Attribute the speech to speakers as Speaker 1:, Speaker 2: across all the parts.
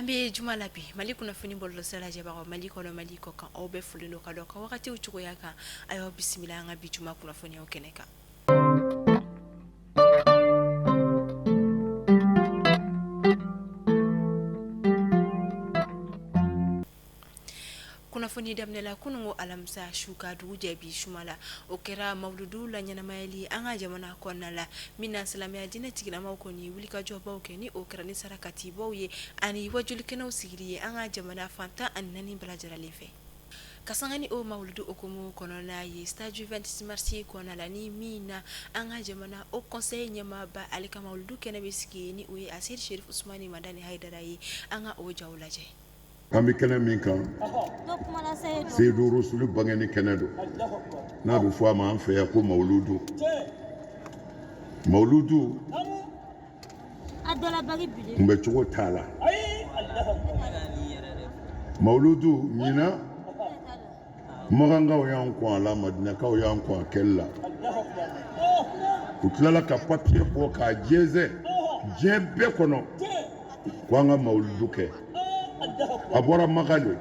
Speaker 1: Ambe juma labi mali kuna fini bolo sala jaba ko mali kono mali ko kan obe fulino ka do ka wakati uchugo yaka ayo bismillah nga bi juma kuna fini okeneka kuna foni damnela kunungo alamsa shuka duje bi shumala okera mauludu la nyana maili anga jamana konala mina salama ya dina tigina mawkoni wulika joba okeni okera ni sarakati boye ani wajul kena usigiriye anga jamana fanta annani balajara lefe kasangani o mauludu okumu konona ye stade 26 marsi konala ni mina anga jamana o conseil nyama ba alika mauludu kena biski ni uye asir Sherif Usmani Madani Haidara ye anga o jawlaje
Speaker 2: Kami kɛnɛ min kan Seydou Rusulu bangeni kɛnɛ do n'a bɛ fɔ a ma an fɛ yan ko mawuludu kunbɛ cogo t'a la mawuludu ɲina magankaw y'an kɔn a la madinakaw y'an kɔn a kɛli la u tilala ka papiye bɔ k'a jɛnsɛn diɲɛ bɛɛ kɔnɔ ko an ka mawuludu kɛ a bɔra Maka de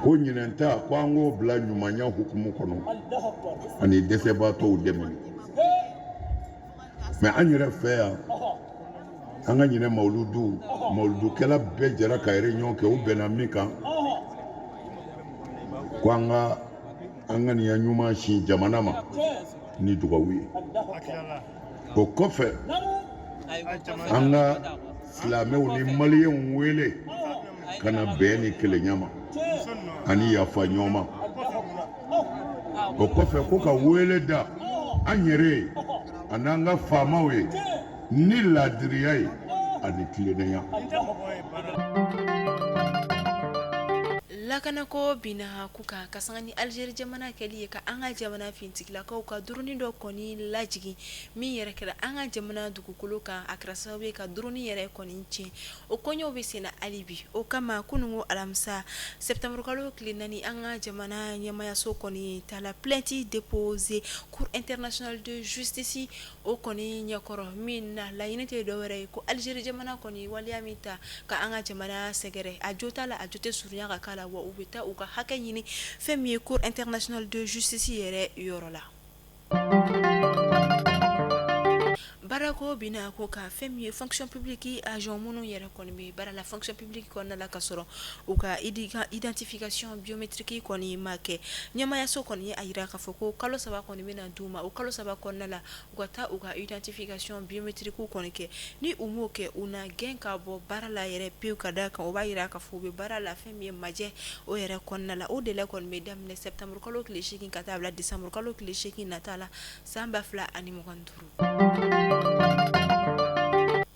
Speaker 2: ko ɲinɛnta ko an k'o bila ɲumanya hukumu kɔnɔ ani dɛsɛbaatɔw dɛmɛ mais an yɛrɛ fɛ yan an ka ɲinɛ mawuludukɛla bɛɛ jɛra ka réunion kɛ u bɛnna min kan ko an ka ŋaniya ɲuman sin jamana ma ni dugawu ye o kɔfɛ an ka silamɛw ni maliyɛnw wele ka na bɛn ni kelenya ma ani yafa ɲɔgɔn ma o kɔfɛ ko ka wele da an yɛrɛ ye a n'an ka faamaw ye ni laadiriya ye ani tilennenya
Speaker 1: lakana ko bina kuka kasangani Algeria jamana keli ka anga jamana fintikla ka ka duruni do koni lajigi mi yere kala anga jamana dugukolo ka akrasawe ka duruni yere koni nche o konyo be sena alibi o kama kunungo alamsa septembre kalo klinani anga jamana nyama ya so koni tala plainte déposée cour internationale de justice o koni nyakoro minna la yinete do were ko Algeria jamana koni waliamita ka anga jamana segere ajota la ajote surunya ka kala ubita uka haka yini femi cour international de justice yere yorola barako bina ko ka femi fonction publique agent munu yere konbi bara la fonction publique konna la kasoro uka identification biométrique koni make nyama ya so koni ayira ka foko kalo saba koni mena duma o kalo saba konna la uka identification biométrique koni ke ni umuke una genka bo bara la yere piu kada ka o bayira ka fobe bara la femi maje o yere konna la o de la kon mesdames le septembre kalo klishi kata bla décembre kalo klishi natala samba fla animo kanduru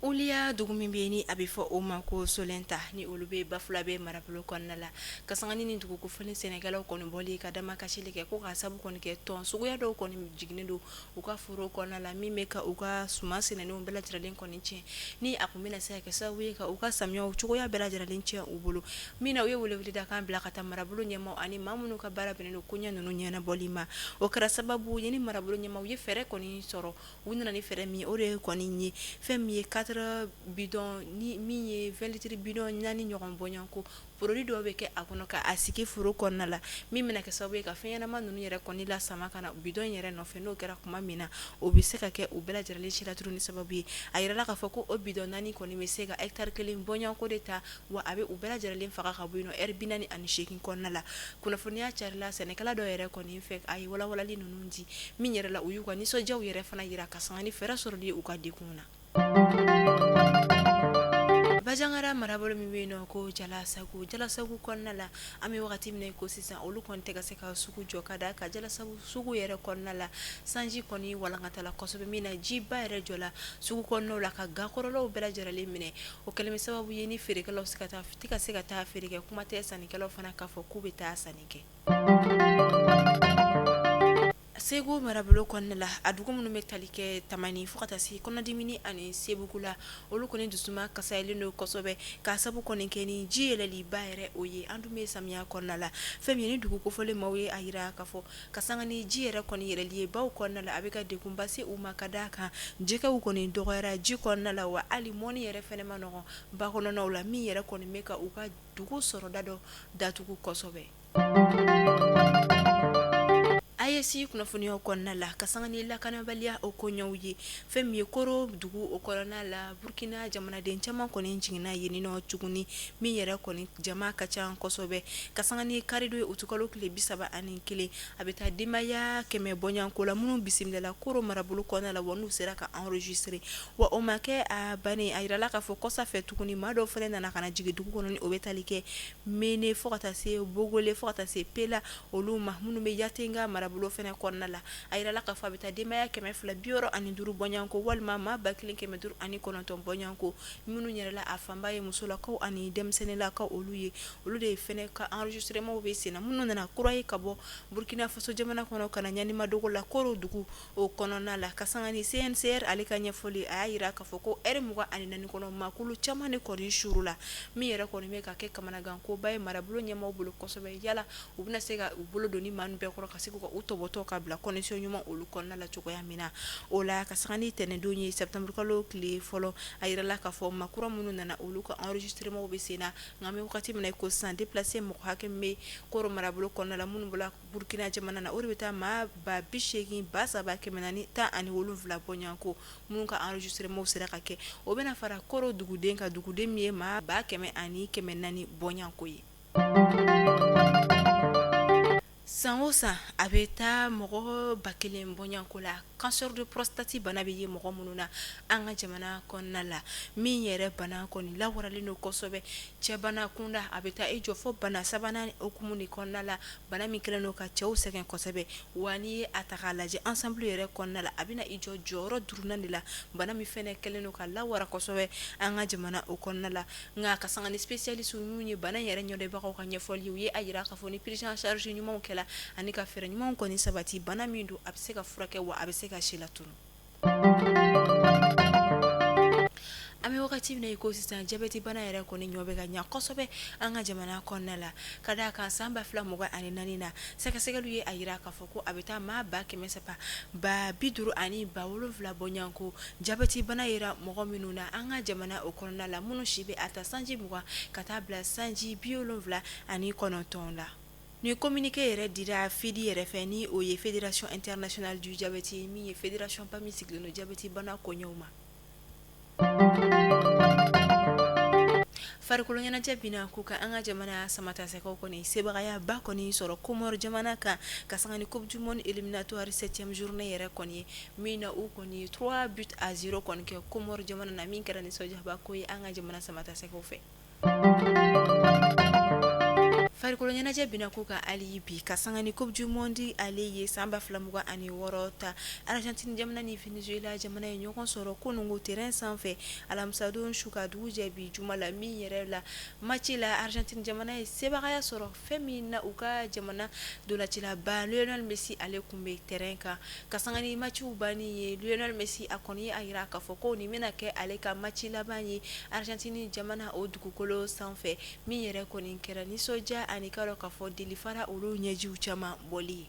Speaker 1: Ulia dugumimbieni abifo oma ko solenta ni ulube bafula be maraplo konnala kasangani ni dugu ko fele Senegal ko boli kadama kashile ke ko kasabu kon ke ton sugu ya do kon jigne do uka furo konnala mimeka uka sumasi na ni umbela tiralen kon nche ni akumina sa ke sa we ka uka samyo chugo ya bela tiralen nche ubulu mina we wule da kan bla kata marabulu nyama ani mamunu ka bara beneno kunya nunu nyana bolima o kara sababu yeni marabulu nyama we fere kon soro wunna ni fere mi ore kon ni femi 4 bidon ni mi 20 litres bidon nani ɲɔgɔn bonyan ko produit do be ke akono ka asiki furu konna la mi mena ke sabu ka fɛn ma nunu yɛrɛ kɔni la sama kana bidon yɛrɛ nɔfɛ n'o kɛra kuma min na o be se ka kɛ u bɛɛ lajɛlen sira turu ni sababu ye a yɛrɛ la ka fɔ ko o bidon nani kɔni be se ka hectare kelen bonyan ko de ta wa a be u bɛɛ lajɛlen faga ka bɔ yen nɔ heure 48 kɔnɔna la kunnafoniya carila sɛnɛkɛla dɔ yɛrɛ kɔni fɛ a ye walawalali nunu di min yɛrɛ la u y'u ka nisɔndiyaw yɛrɛ fana yira ka sanga ni fɛɛrɛ sɔrɔli u ka dekun na Bajangara marabolo mi beno ko jalasagu konna la ami wakati mine ko sisan olu kon tega se ka sugu jɔ kada ka jalasagu sugu yɛrɛ konna la sanji kɔni walankata la kɔsɔbɛ mina jiba yɛrɛ jɔla sugu kɔnɔnaw la ka gakɔrɔlaw bɛɛ lajɛlen minɛ o kɛlen sababu ye ni feerekɛlaw se ka taa feere kɛ kuma tɛ sannikɛlaw fana k'a fɔ k'u bɛ taa sanni kɛ Segu marabolo kɔnɔna la a dugu minnu bɛ tali kɛ tamani fo ka taa se kɔnɔdimini ani sebugu la olu kɔni dusuma kasayalen don kosɛbɛ ka sabu kɔni kɛ ni ji yɛlɛliba yɛrɛ o ye an dun bɛ samiya kɔnɔna la fɛn min ye ni dugu kofɔlen maaw ye a yira k'a fɔ ka sanga ni ji yɛrɛ kɔni yɛlɛli ye baw kɔnɔna la a bɛ ka degunba se u ma ka d'a kan jɛgɛw kɔni dɔgɔyara ji kɔnɔna la wa hali mɔni yɛrɛ fɛnɛ ma nɔgɔn ba kɔnɔnaw la min yɛrɛ kɔni bɛ ka u ka dugu sɔrɔda dɔ datugu kosɛbɛ. A ye si kunnafoniyaw kɔnɔna la ka sanga ni lakanabaliya o koɲɛw ye fɛn min ye koro dugu o kɔnɔna la Burkina jamanaden caman kɔni jiginna yen nɔ tuguni min yɛrɛ kɔni jama ka ca kosɛbɛ ka sanga ni karido ye utukalo tile 31 a bɛ taa denbaya 100 bɔɲanko la minnu bisimilala koro marabolo kɔnɔna la wa n'u sera ka enregistrer wa o ma kɛ a bannen a yirala k'a fɔ kɔsa fɛ tuguni maa dɔw fɛnɛ nana ka na jigin dugu kɔnɔ ni o bɛ tali kɛ Mene fo ka taa se Bogole fo ka taa se Pela olu ma minnu bɛ Yatenga marabolo fɛnɛ kɔnɔna la a yirala k'a fɔ a bɛ taa denbaya 265 bɔɲanko walima maa 1509 bɔɲanko minnu yɛrɛla a fanba ye musolakaw ani denmisɛnninlakaw olu ye olu de fɛnɛ ka enregistrement bɛ senna minnu nana kura ye ka bɔ Burkina Faso jamana kɔnɔ ka na Ɲanimadogo la koro dugu o kɔnɔna la ka sanga ni CNCR ale ka ɲɛfɔli a y'a yira k'a fɔ ko heure 24 kɔnɔ maakulu caman de kɔni suru la min yɛrɛ kɔni bɛ ka kɛ kamanagankoba ye marabolo ɲɛmaaw bolo kosɛbɛ yala u bɛna se ka u bolo don ni maa bɛɛ kɔrɔ ka se k'u ka u tɔbɔtɔ ka bila connexion ɲuman olu kɔnɔna la cogoya min na o la ka sanga ni tɛnɛndon ye septembre kalo tile fɔlɔ a yirala k'a fɔ makura minnu nana olu ka enregistrement bɛ sen na nka an bɛ wagati min na i ko sisan déplacé mɔgɔ hakɛ min bɛ koro marabolo kɔnɔna la minnu bɔra Burkina jamana na o de bɛ taa maa 87,317 bɔɲanko minnu ka enregistrement sera ka kɛ o bɛna fara koro duguden ka duguden min ye maa 100,400 bɔɲanko ye. San o san a bɛ taa mɔgɔ 1000 bɔɲanko la cancer de prostate bana bɛ ye mɔgɔ minnu na an ka jamana kɔnɔna la min yɛrɛ bana kɔni lawaralen don kosɛbɛ cɛ bana kunda a bɛ taa i jɔ fɔ bana sabanan okumu de kɔnɔna la bana min kɛlen don ka cɛw sɛgɛn kosɛbɛ wa n'i ye a ta k'a lajɛ ensemble yɛrɛ kɔnɔna la a bɛna i jɔ jɔyɔrɔ 4nan de la bana min fɛnɛ kɛlen don ka lawara kosɛbɛ an ka jamana o kɔnɔna la nka ka sanga ni spécialiste minnu ye bana yɛrɛ ɲɔdɔnbagaw ka ɲɛfɔli u ye a yira k'a fɔ ni prise en charge ɲumanw kɛla ani ka fɛɛrɛ ɲumanw kɔni sabati bana min don a bɛ se ka furakɛ wa a bɛ se ka si latunu. An bɛ wagati min na i ko sisan jabɛti bana yɛrɛ kɔni ɲɔ bɛ ka ɲa kosɛbɛ an ka jamana kɔnɔna la ka d'a kan san 2024 na sɛgɛsɛgɛliw ye a yira k'a fɔ ko a bɛ taa maa 300,000 ba 50 ani ba 70 bɔɲanko jabɛti bana yira mɔgɔ minnu na an ka jamana o kɔnɔna la minnu si bɛ a ta sanji 20 ka taa bila sanji 79 la. Ni communiqué yɛrɛ dira FIDI yɛrɛ fɛ ni o ye Fédération Internationale du Diabète min ye fédération ba min sigilen don jabɛti bana koɲɛw ma. Farikolo ɲɛnajɛ bina k'u ka an ka jamana samatasɛgɛw kɔni sebagaya ba kɔni sɔrɔ Comore jamana kan ka sanga ni Coupe du Monde éliminatoire 7e journée yɛrɛ kɔni ye min na u kɔni 3-0 kɔni kɛ Comore jamana na min kɛra nisɔndiyaba ko ye an ka jamana samatasɛgɛw fɛ. Farikolo ɲɛnajɛ bina k'u ka hali bi ka sanga ni Coupe du Monde ale ye san 2026 ta Argentine jamana ni Venezuela jamana ye ɲɔgɔn sɔrɔ kunungo terrain sanfɛ alamisadon su ka dugu jɛ bi juma la min yɛrɛ la match la Argentine jamana ye sebagaya sɔrɔ fɛn min na u ka jamana dolacilaba Lionel Messi ale kun bɛ terrain kan ka sanga ni matchw banni ye Lionel Messi a kɔni ye a yira k'a fɔ ko nin bɛna kɛ ale ka match laban ye Argentine jamana o dugukolo sanfɛ min yɛrɛ kɔni kɛra nisɔndiya ani ka dɔn k'a fɔ deli fara olu ɲɛjiw caman bɔli ye.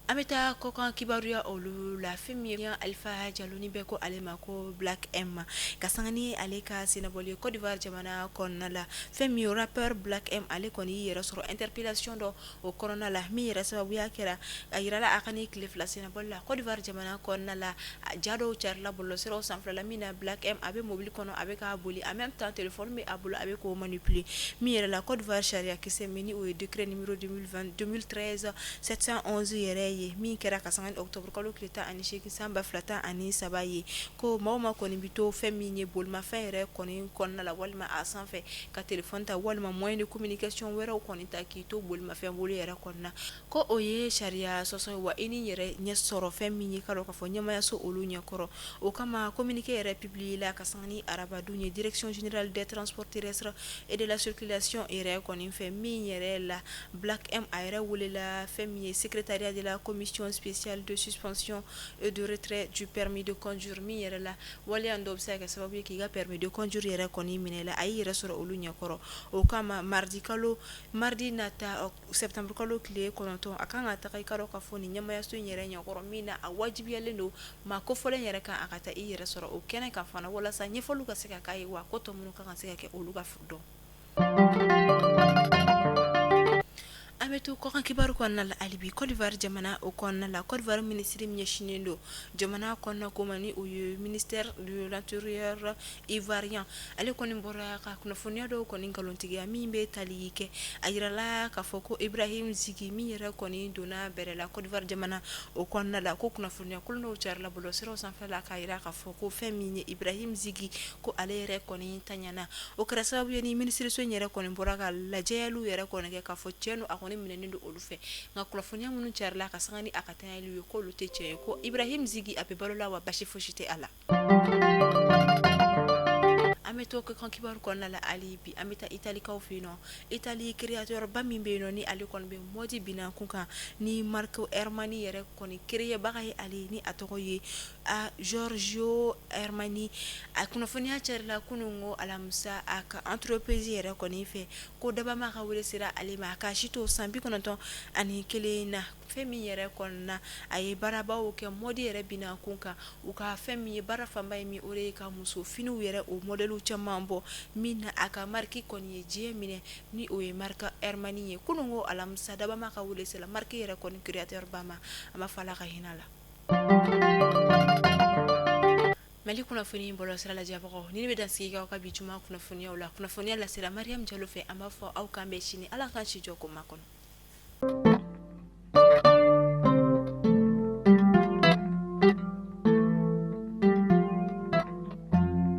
Speaker 1: An bɛ taa kɔkan kibaruya olu la fɛn min ye Alifa Jalo ni bɛɛ ko ale ma ko Black M ka sanga ni ale ka senabɔli ye Côte d'Ivoire jamana kɔnɔna la fɛn min ye rappeur Black M ale kɔni y'i yɛrɛ sɔrɔ interpellation dɔ o kɔnɔna la min yɛrɛ sababuya kɛra a yirala a ka ni tile 2 senabɔli la Côte d'Ivoire jamana kɔnɔna la ja dɔw carila bɔlɔlɔsiraw sanfɛla la min na Black M a bɛ mobile kɔnɔ a bɛ k'a boli en même temps téléphone bɛ a bolo a bɛ k'o manipuler min yɛrɛ la Côte d'Ivoire sariya kisɛ min ni o ye décret numéro 2013 711 yɛrɛ ye ye min kɛra ka sanga octobre kalo tile 18 san 2023 ye ko maa o maa kɔni bi to fɛn min ye bolimafɛn yɛrɛ kɔni kɔnɔna la walima a sanfɛ ka telefɔni ta walima moyen de communication wɛrɛw kɔni ta k'i to bolimafɛn bolo yɛrɛ kɔnɔna ko o ye sariya sɔsɔ ye wa i ni yɛrɛ ɲɛ sɔrɔ fɛn min ye k'a dɔn k'a fɔ ɲɛmayaso olu ɲɛkɔrɔ o kama communiqué yɛrɛ publié la ka sanga ni arabadon ye direction générale des transports terrestres et de la circulation yɛrɛ kɔni fɛ min yɛrɛ la Black M a yɛrɛ welela fɛn min ye secrétariat de la commission spéciale de suspension et de retrait du permis de conduire min yɛrɛ la waleya dɔ bɛ se ka kɛ sababu ye k'i ka permis de conduire yɛrɛ kɔni minɛ la a y'i yɛrɛ sɔrɔ olu ɲɛkɔrɔ o kama mardi nata septembre kalo tile 9 a kan ka taga i ka dɔn k'a fɔ nin ɲɛmayaso in yɛrɛ ɲɛkɔrɔ min na a wajibiyalen don maa kofɔlen yɛrɛ kan a ka taa i yɛrɛ sɔrɔ o kɛnɛ kan fana walasa ɲɛfɔliw ka se ka k'a ye wa ko tɔ minnu kan ka se ka kɛ olu ka dɔn. An bɛ to kɔkan kibaru kɔnɔna la hali bi Côte d'Ivoire jamana o kɔnɔna la Côte d'Ivoire ministre min ɲɛsinnen don jamana kɔnɔna ko ma ni o ye ministère de l'intérieur ivoirien ale kɔni bɔra ka kunnafoniya dɔw kɔni nkalontigiya min bɛ tali kɛ a yirala k'a fɔ ko Ibrahim Ziggy min yɛrɛ kɔni donna bɛrɛ la Côte d'Ivoire jamana o kɔnɔna la ko kunnafoniya kolon dɔw carila bɔlɔsiraw sanfɛ la k'a yira k'a fɔ ko fɛn min ye Ibrahim Ziggy ko ale yɛrɛ kɔni taɲana o kɛra sababu ye ni ministre so in yɛrɛ kɔni bɔra ka lajɛyaliw yɛrɛ kɔni kɛ k'a fɔ tiɲɛ don a kɔni minɛnen don olu fɛ nka kunnafoniya minnu carila ka sanga ni a ka tanyaliw ye k'olu tɛ tiɲɛ ye ko Ibrahim Ziggy a bɛ balo la wa basi fosi tɛ a la. An bɛ to kan kibaru kɔnɔna la hali bi an bɛ taa italikaw fɛ yen nɔ Itali créateur ba min bɛ yen nɔ ni ale kɔni bɛ mode binna kun kan ni Marco Armani yɛrɛ kɔni créebaga ye ale ni a tɔgɔ ye Giorgio Armani a kunnafoniya carila kunun ko alamisa a ka entreprise yɛrɛ kɔni fɛ ko dabama ka wele sera ale ma a ka si to san 91 na fɛn min yɛrɛ kɔnɔna a ye baarabaw kɛ mode yɛrɛ binna kun kan u ka fɛn min ye baara fanba ye min o de ye ka muso finiw yɛrɛ o modèle caman bɔ min na a ka marque kɔni ye diɲɛ minɛ ni o ye Marco Armani ye kunun ko alamisa dabama ka wele sera marque yɛrɛ kɔni créateur ba ma an b'a fɔ Ala ka hinɛ la. Mali kunnafoni bɔlɔsira lajɛbagaw ni bɛ dan sigi k'aw ka bi juma kunnafoniyaw la kunnafoniya lasera Mariam Jalo fɛ an b'a fɔ aw kan bɛɛ sini Ala k'an si jɔ ko ma kɔnɔ.